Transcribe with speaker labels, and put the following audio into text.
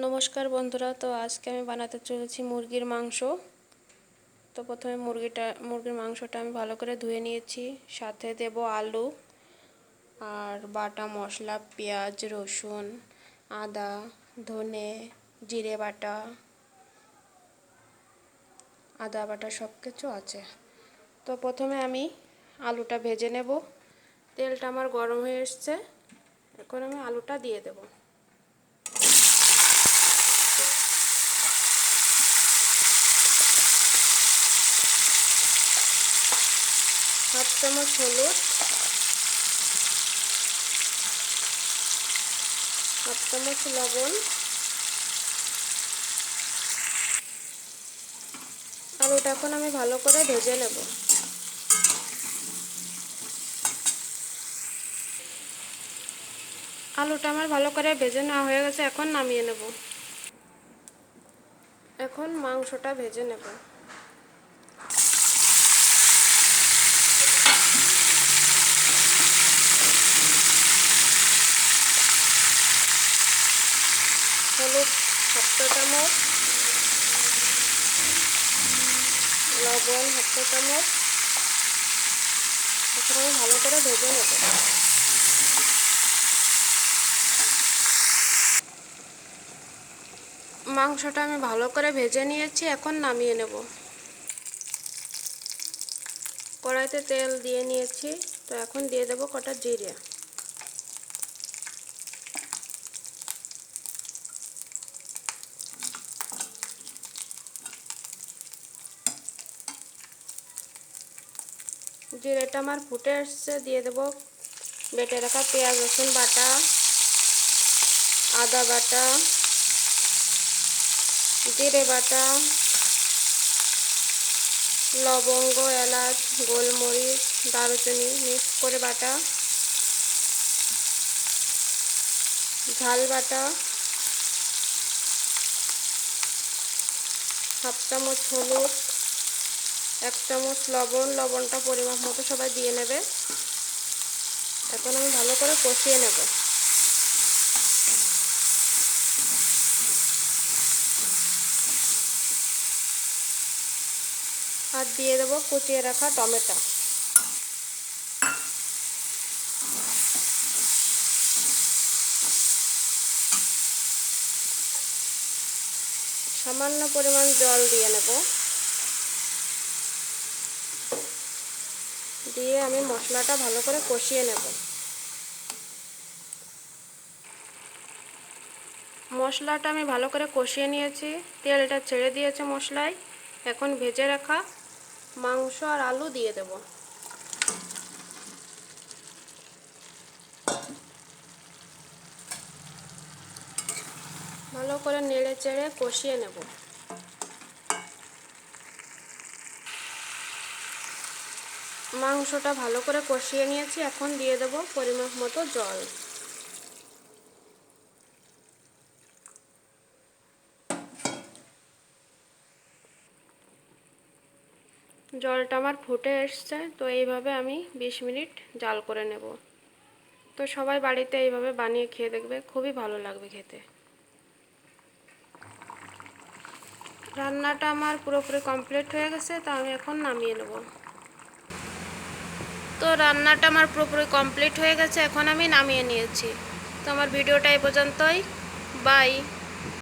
Speaker 1: নমস্কার বন্ধুরা, তো আজকে আমি বানাতে চলেছি মুরগির মাংস। তো প্রথমে মুরগির মাংসটা আমি ভালো করে ধুয়ে নিয়েছি। সাথে দেব আলু আর বাটা মশলা, পেঁয়াজ, রসুন, আদা, ধনে, জিরে বাটা, আদা বাটা সব কিছু আছে। তো প্রথমে আমি আলুটা ভেজে নেব। তেলটা আমার গরম হয়ে এসছে, এখন আমি আলুটা দিয়ে দেব। হাফ চামচ হলুদ, হাফ চামচ লবণ। আলুটা এখন আমি ভালো করে ভেজে নেব। আলুটা আমার ভালো করে ভেজে নেওয়া হয়ে গেছে, এখন নামিয়ে নেব। এখন মাংসটা ভেজে নেব। হলুদ হাফ চা চামচ, লবণ হাফ চা চামচ। এখন আমি ভালো করে ভেজে নেব। মাংসটা আমি ভালো করে ভেজে নিয়েছি, এখন নামিয়ে নেব। কড়াইতে তেল দিয়ে নিয়েছি, তো এখন দিয়ে দেব কটা জিরে। জিরেটা আমার ফুটে এসছে, দিয়ে দেব বেটে রাখা পেঁয়াজ রসুন বাটা, আদা বাটা, জিরে বাটা, লবঙ্গ, এলাচ, গোলমরিচ, দারুচিনি মিক্স করে বাটা, ঝাল বাটা, হাফ চামচ হলুদ, এক চামচ লবণ। লবণটা পরিমাপ মতো সবাই দিয়ে নেবে। এখন আমি ভালো করে কষিয়ে নেব। আর দিয়ে দেবো কুচিয়ে রাখা টমেটো। সামান্য পরিমাণ জল দিয়ে নেব। দিয়ে আমি মশলাটা ভালো করে কষিয়ে নেব। মশলাটা আমি ভালো করে কষিয়ে নিয়েছি, তেলটা ছেড়ে দিয়েছে মশলায়। এখন ভেজে রাখা মাংস আর আলু দিয়ে দেব। ভালো করে নেড়ে চেড়ে কষিয়ে নেব। মাংসটা ভালো করে কষিয়ে নিয়েছি, এখন দিয়ে দেব পরিমাপ মতো জল। জলটা আমার ফুটে এসছে, তো এইভাবে আমি 20 মিনিট জাল করে নেব। তো সবাই বাড়িতে এইভাবে বানিয়ে খেয়ে দেখবে, খুবই ভালো লাগবে খেতে। রান্নাটা আমার পুরোপুরি কমপ্লিট হয়ে গেছে, তো আমি এখন নামিয়ে নেব। তো রান্নাটা আমার পুরোপুরি কমপ্লিট হয়ে গেছে, এখন আমি নামিয়ে নিয়েছি। তো আমার ভিডিওটা এই পর্যন্তই। বাই।